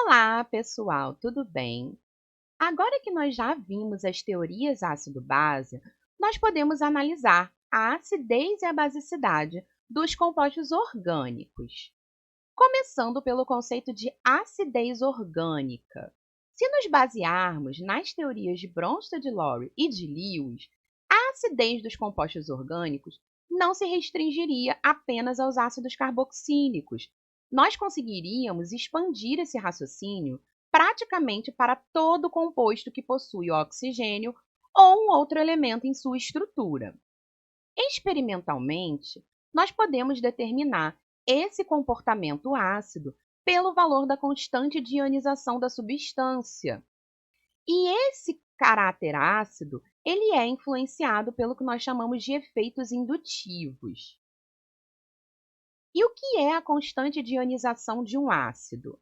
Olá, pessoal, tudo bem? Agora que nós já vimos as teorias ácido-base, nós podemos analisar a acidez e a basicidade dos compostos orgânicos. Começando pelo conceito de acidez orgânica. Se nos basearmos nas teorias de Bronsted-Lowry e de Lewis, a acidez dos compostos orgânicos não se restringiria apenas aos ácidos carboxílicos. Nós conseguiríamos expandir esse raciocínio praticamente para todo composto que possui oxigênio ou um outro elemento em sua estrutura. Experimentalmente, nós podemos determinar esse comportamento ácido pelo valor da constante de ionização da substância. E esse caráter ácido, ele é influenciado pelo que nós chamamos de efeitos indutivos. E o que é a constante de ionização de um ácido?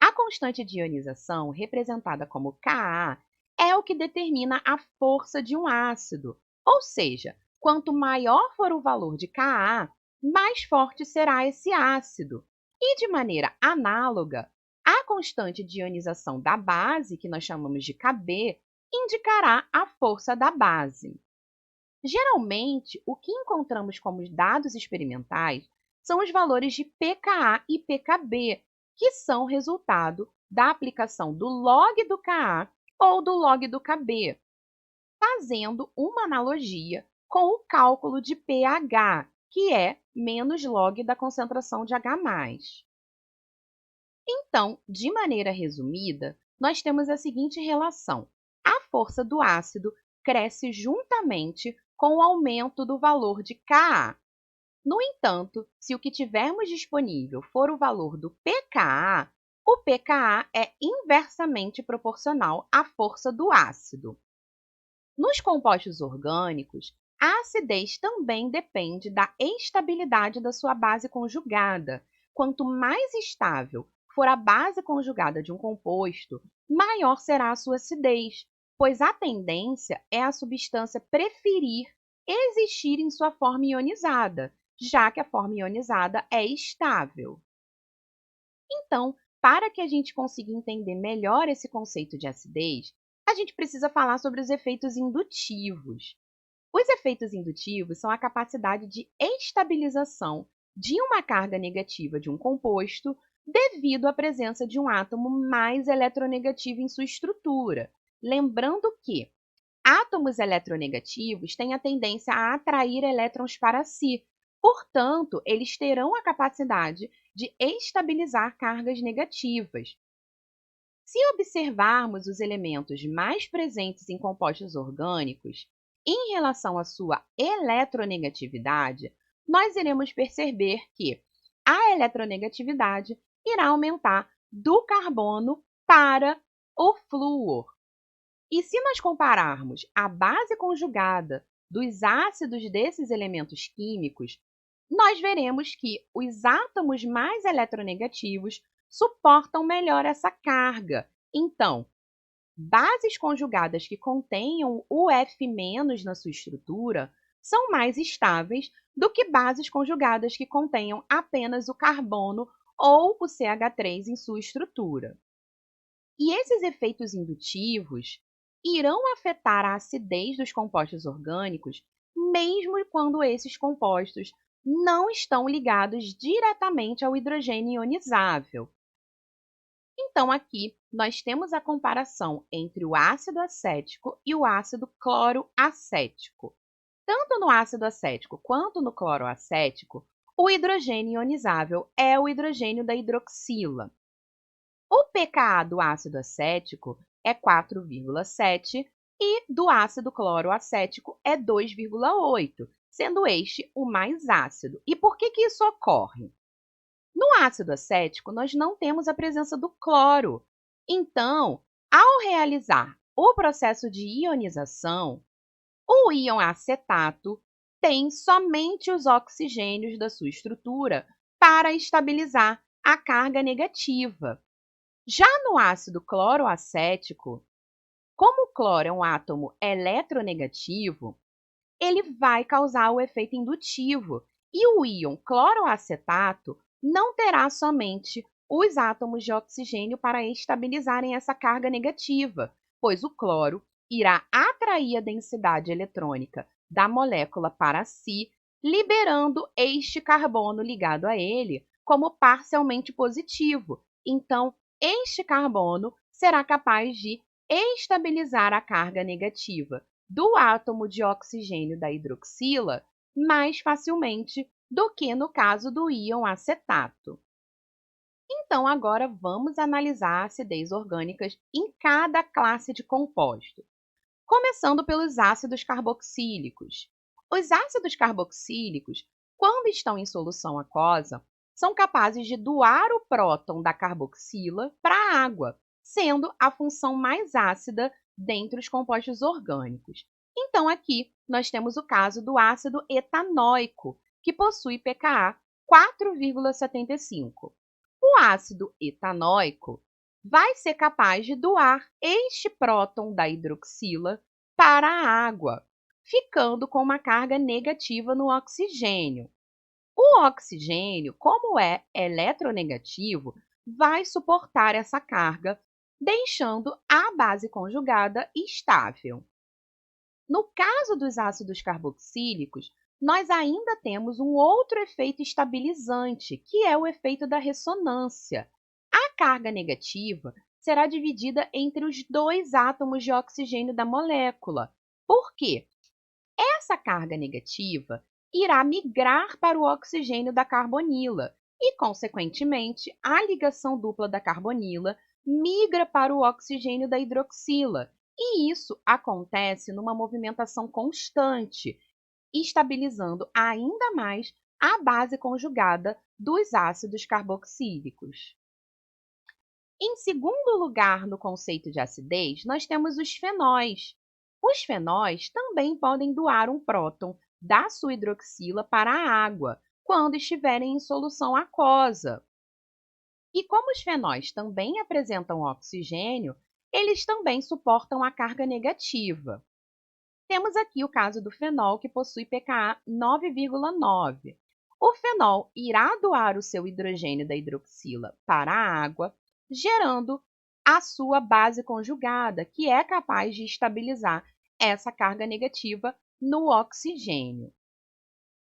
A constante de ionização, representada como Ka, é o que determina a força de um ácido, ou seja, quanto maior for o valor de Ka, mais forte será esse ácido. E de maneira análoga, a constante de ionização da base, que nós chamamos de Kb, indicará a força da base. Geralmente, o que encontramos como dados experimentais são os valores de pKa e pKb, que são resultado da aplicação do log do Ka ou do log do Kb, fazendo uma analogia com o cálculo de pH, que é menos log da concentração de H+. Então, de maneira resumida, nós temos a seguinte relação. A força do ácido cresce juntamente com o aumento do valor de Ka. No entanto, se o que tivermos disponível for o valor do pKa, o pKa é inversamente proporcional à força do ácido. Nos compostos orgânicos, a acidez também depende da estabilidade da sua base conjugada. Quanto mais estável for a base conjugada de um composto, maior será a sua acidez, pois a tendência é a substância preferir existir em sua forma ionizada, já que a forma ionizada é estável. Então, para que a gente consiga entender melhor esse conceito de acidez, a gente precisa falar sobre os efeitos indutivos. Os efeitos indutivos são a capacidade de estabilização de uma carga negativa de um composto devido à presença de um átomo mais eletronegativo em sua estrutura. Lembrando que átomos eletronegativos têm a tendência a atrair elétrons para si, portanto, eles terão a capacidade de estabilizar cargas negativas. Se observarmos os elementos mais presentes em compostos orgânicos em relação à sua eletronegatividade, nós iremos perceber que a eletronegatividade irá aumentar do carbono para o flúor. E se nós compararmos a base conjugada dos ácidos desses elementos químicos, nós veremos que os átomos mais eletronegativos suportam melhor essa carga. Então, bases conjugadas que contenham o F- na sua estrutura são mais estáveis do que bases conjugadas que contenham apenas o carbono ou o CH3 em sua estrutura. E esses efeitos indutivos irão afetar a acidez dos compostos orgânicos, mesmo quando esses compostos não estão ligados diretamente ao hidrogênio ionizável. Então, aqui nós temos a comparação entre o ácido acético e o ácido cloroacético. Tanto no ácido acético quanto no cloroacético, o hidrogênio ionizável é o hidrogênio da hidroxila. O pKa do ácido acético é 4,7 e do ácido cloroacético é 2,8, sendo este o mais ácido. E por que isso ocorre? No ácido acético, nós não temos a presença do cloro. Então, ao realizar o processo de ionização, o íon acetato tem somente os oxigênios da sua estrutura para estabilizar a carga negativa. Já no ácido cloroacético, como o cloro é um átomo eletronegativo, ele vai causar o efeito indutivo e o íon cloroacetato não terá somente os átomos de oxigênio para estabilizarem essa carga negativa, pois o cloro irá atrair a densidade eletrônica da molécula para si, liberando este carbono ligado a ele como parcialmente positivo. Então, este carbono será capaz de estabilizar a carga negativa do átomo de oxigênio da hidroxila mais facilmente do que no caso do íon acetato. Então, agora vamos analisar acidez orgânicas em cada classe de composto, começando pelos ácidos carboxílicos. Os ácidos carboxílicos, quando estão em solução aquosa, são capazes de doar o próton da carboxila para a água, sendo a função mais ácida dentre os compostos orgânicos. Então, aqui nós temos o caso do ácido etanóico, que possui pKa 4,75. O ácido etanóico vai ser capaz de doar este próton da hidroxila para a água, ficando com uma carga negativa no oxigênio. O oxigênio, como é eletronegativo, vai suportar essa carga, deixando a base conjugada estável. No caso dos ácidos carboxílicos, nós ainda temos um outro efeito estabilizante, que é o efeito da ressonância. A carga negativa será dividida entre os dois átomos de oxigênio da molécula. Por quê? Essa carga negativa irá migrar para o oxigênio da carbonila e, consequentemente, a ligação dupla da carbonila migra para o oxigênio da hidroxila. E isso acontece numa movimentação constante, estabilizando ainda mais a base conjugada dos ácidos carboxílicos. Em segundo lugar, no conceito de acidez, nós temos os fenóis. Os fenóis também podem doar um próton da sua hidroxila para a água, quando estiverem em solução aquosa. E como os fenóis também apresentam oxigênio, eles também suportam a carga negativa. Temos aqui o caso do fenol, que possui pKa 9,9. O fenol irá doar o seu hidrogênio da hidroxila para a água, gerando a sua base conjugada, que é capaz de estabilizar essa carga negativa no oxigênio.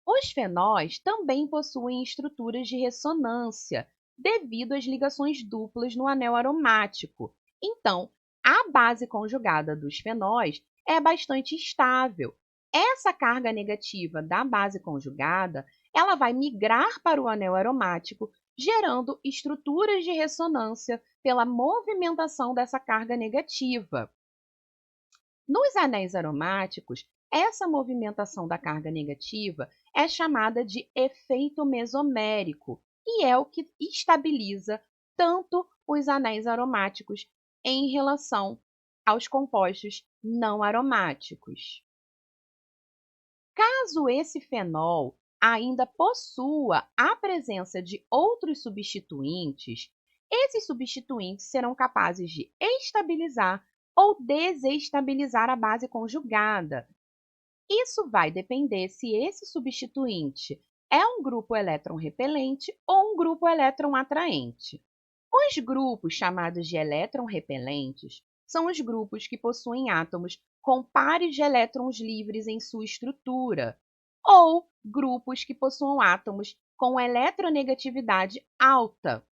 Os fenóis também possuem estruturas de ressonância, devido às ligações duplas no anel aromático. Então, a base conjugada dos fenóis é bastante estável. Essa carga negativa da base conjugada, ela vai migrar para o anel aromático, gerando estruturas de ressonância pela movimentação dessa carga negativa. Nos anéis aromáticos, essa movimentação da carga negativa é chamada de efeito mesomérico e é o que estabiliza tanto os anéis aromáticos em relação aos compostos não aromáticos. Caso esse fenol ainda possua a presença de outros substituintes, esses substituintes serão capazes de estabilizar ou desestabilizar a base conjugada. Isso vai depender se esse substituinte é um grupo elétron repelente ou um grupo elétron atraente. Os grupos chamados de elétron repelentes são os grupos que possuem átomos com pares de elétrons livres em sua estrutura, ou grupos que possuam átomos com eletronegatividade alta.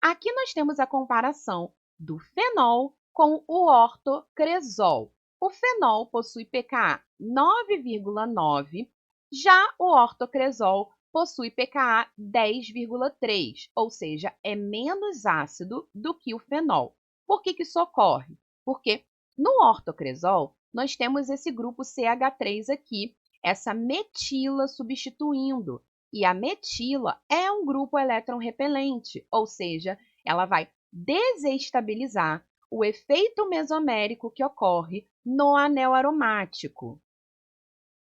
Aqui nós temos a comparação do fenol com o ortocresol. O fenol possui pKa 9,9, já o ortocresol possui pKa 10,3, ou seja, é menos ácido do que o fenol. Por que isso ocorre? Porque no ortocresol nós temos esse grupo CH3 aqui, essa metila substituindo. E a metila é um grupo elétron repelente, ou seja, ela vai desestabilizar o efeito mesomérico que ocorre no anel aromático.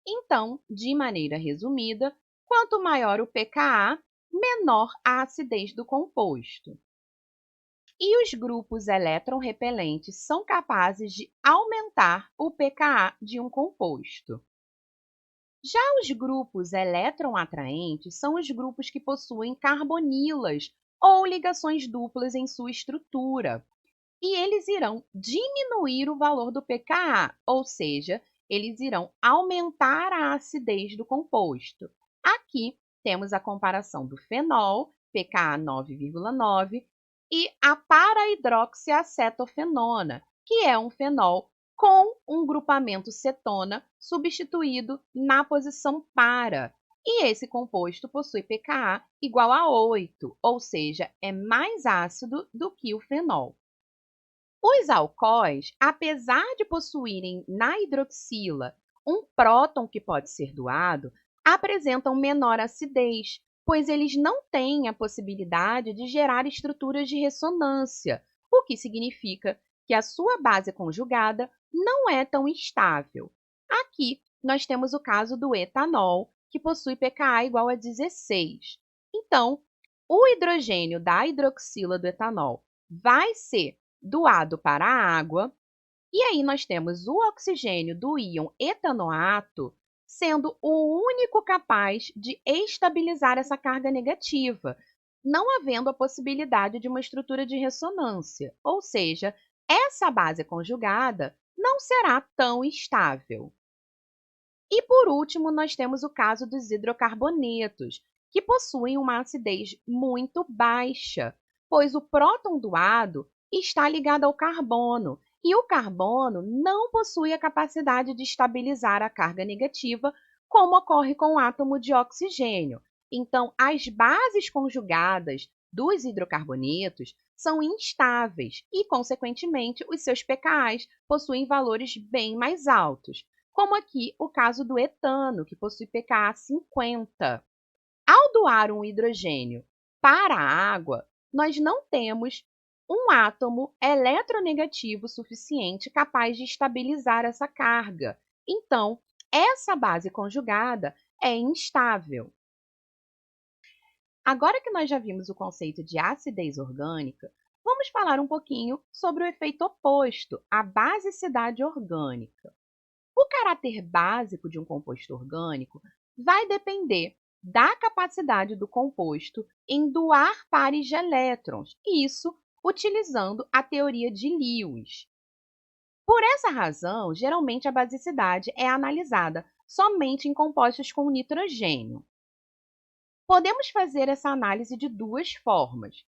Então, de maneira resumida, quanto maior o pKa, menor a acidez do composto. E os grupos elétron repelentes são capazes de aumentar o pKa de um composto. Já os grupos elétron atraentes são os grupos que possuem carbonilas ou ligações duplas em sua estrutura. E eles irão diminuir o valor do pKa, ou seja, eles irão aumentar a acidez do composto. Aqui temos a comparação do fenol, pKa 9,9, e a para-hidroxiacetofenona, que é um fenol com um grupamento cetona substituído na posição para. E esse composto possui pKa igual a 8, ou seja, é mais ácido do que o fenol. Os alcoóis, apesar de possuírem na hidroxila um próton que pode ser doado, apresentam menor acidez, pois eles não têm a possibilidade de gerar estruturas de ressonância, o que significa que a sua base conjugada não é tão estável. Aqui, nós temos o caso do etanol, que possui pKa igual a 16. Então, o hidrogênio da hidroxila do etanol vai ser doado para a água, e aí nós temos o oxigênio do íon etanoato sendo o único capaz de estabilizar essa carga negativa, não havendo a possibilidade de uma estrutura de ressonância, ou seja, essa base conjugada não será tão estável. E por último, nós temos o caso dos hidrocarbonetos, que possuem uma acidez muito baixa, pois o próton doado está ligado ao carbono, e o carbono não possui a capacidade de estabilizar a carga negativa, como ocorre com o átomo de oxigênio. Então, as bases conjugadas dos hidrocarbonetos são instáveis e, consequentemente, os seus pKa's possuem valores bem mais altos, como aqui o caso do etano, que possui pKa 50. Ao doar um hidrogênio para a água, nós não temos um átomo eletronegativo suficiente capaz de estabilizar essa carga. Então, essa base conjugada é instável. Agora que nós já vimos o conceito de acidez orgânica, vamos falar um pouquinho sobre o efeito oposto, a basicidade orgânica. O caráter básico de um composto orgânico vai depender da capacidade do composto em doar pares de elétrons, isso utilizando a teoria de Lewis. Por essa razão, geralmente a basicidade é analisada somente em compostos com nitrogênio. Podemos fazer essa análise de duas formas.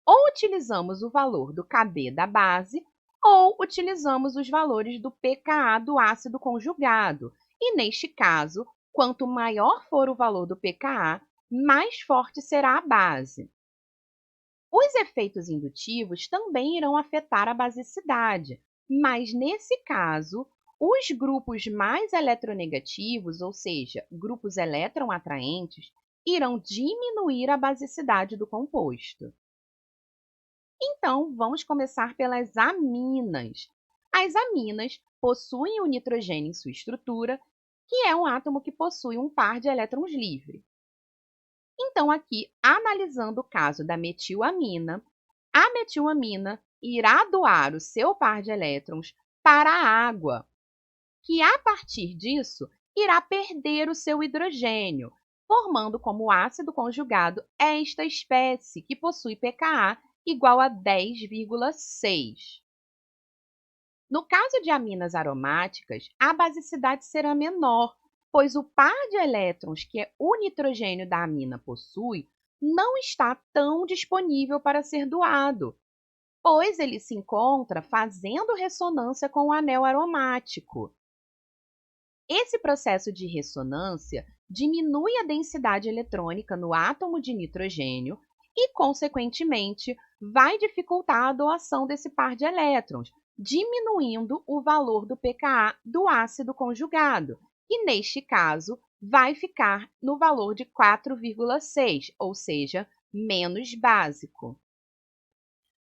Ou utilizamos o valor do Kb da base, ou utilizamos os valores do pKa do ácido conjugado. E, neste caso, quanto maior for o valor do pKa, mais forte será a base. Os efeitos indutivos também irão afetar a basicidade, mas, nesse caso, os grupos mais eletronegativos, ou seja, grupos eletroatraentes, irão diminuir a basicidade do composto. Então, vamos começar pelas aminas. As aminas possuem o nitrogênio em sua estrutura, que é um átomo que possui um par de elétrons livre. Então, aqui, analisando o caso da metilamina, a metilamina irá doar o seu par de elétrons para a água, que a partir disso irá perder o seu hidrogênio, formando como ácido conjugado esta espécie, que possui pKa igual a 10,6. No caso de aminas aromáticas, a basicidade será menor, pois o par de elétrons que o nitrogênio da amina possui não está tão disponível para ser doado, pois ele se encontra fazendo ressonância com o anel aromático. Esse processo de ressonância diminui a densidade eletrônica no átomo de nitrogênio e, consequentemente, vai dificultar a doação desse par de elétrons, diminuindo o valor do pKa do ácido conjugado, e, neste caso, vai ficar no valor de 4,6, ou seja, menos básico.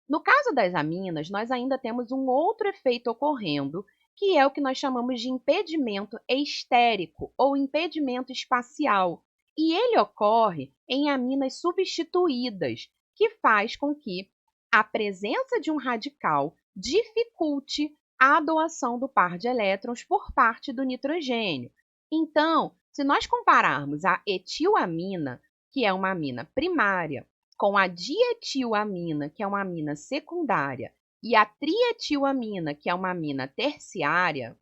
No caso das aminas, nós ainda temos um outro efeito ocorrendo, que é o que nós chamamos de impedimento estérico ou impedimento espacial. E ele ocorre em aminas substituídas, que faz com que a presença de um radical dificulte a doação do par de elétrons por parte do nitrogênio. Então, se nós compararmos a etilamina, que é uma amina primária, com a dietilamina, que é uma amina secundária, e a trietilamina, que é uma amina terciária,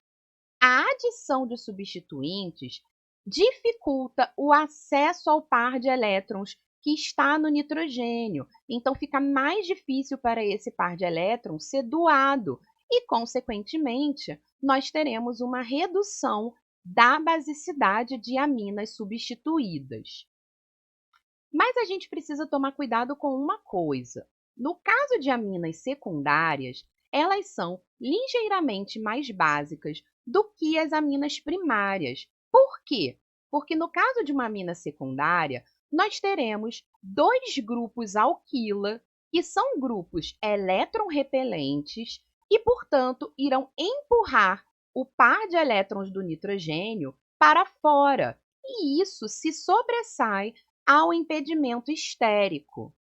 a adição de substituintes dificulta o acesso ao par de elétrons que está no nitrogênio. Então, fica mais difícil para esse par de elétrons ser doado e, consequentemente, nós teremos uma redução da basicidade de aminas substituídas. Mas a gente precisa tomar cuidado com uma coisa. No caso de aminas secundárias, elas são ligeiramente mais básicas do que as aminas primárias. Por quê? Porque no caso de uma amina secundária, nós teremos dois grupos alquila, que são grupos elétron-repelentes e, portanto, irão empurrar o par de elétrons do nitrogênio para fora. E isso se sobressai ao impedimento estérico.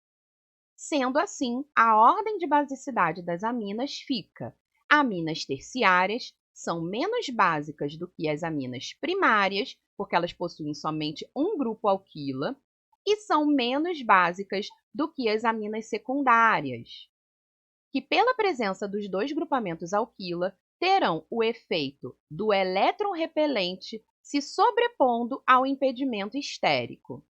Sendo assim, a ordem de basicidade das aminas fica: aminas terciárias são menos básicas do que as aminas primárias, porque elas possuem somente um grupo alquila, e são menos básicas do que as aminas secundárias, que pela presença dos dois grupamentos alquila, terão o efeito do elétron repelente se sobrepondo ao impedimento estérico.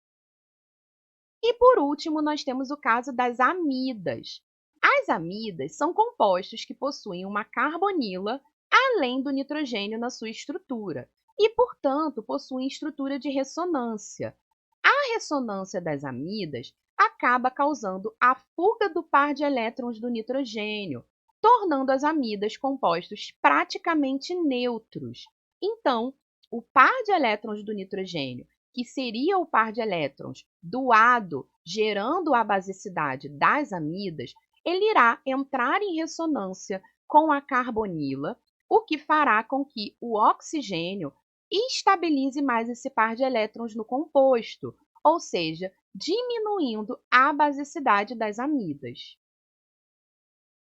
E, por último, nós temos o caso das amidas. As amidas são compostos que possuem uma carbonila além do nitrogênio na sua estrutura e, portanto, possuem estrutura de ressonância. A ressonância das amidas acaba causando a fuga do par de elétrons do nitrogênio, tornando as amidas compostos praticamente neutros. Então, o par de elétrons do nitrogênio, que seria o par de elétrons doado, gerando a basicidade das amidas, ele irá entrar em ressonância com a carbonila, o que fará com que o oxigênio estabilize mais esse par de elétrons no composto, ou seja, diminuindo a basicidade das amidas.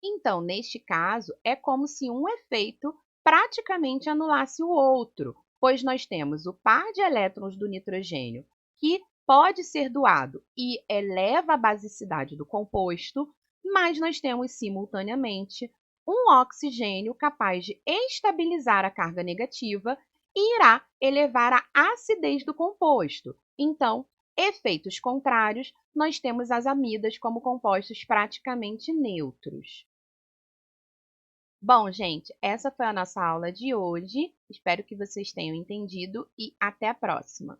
Então, neste caso, é como se um efeito praticamente anulasse o outro, pois nós temos o par de elétrons do nitrogênio, que pode ser doado e eleva a basicidade do composto, mas nós temos, simultaneamente, um oxigênio capaz de estabilizar a carga negativa e irá elevar a acidez do composto. Então, efeitos contrários, nós temos as amidas como compostos praticamente neutros. Bom, gente, essa foi a nossa aula de hoje. Espero que vocês tenham entendido e até a próxima!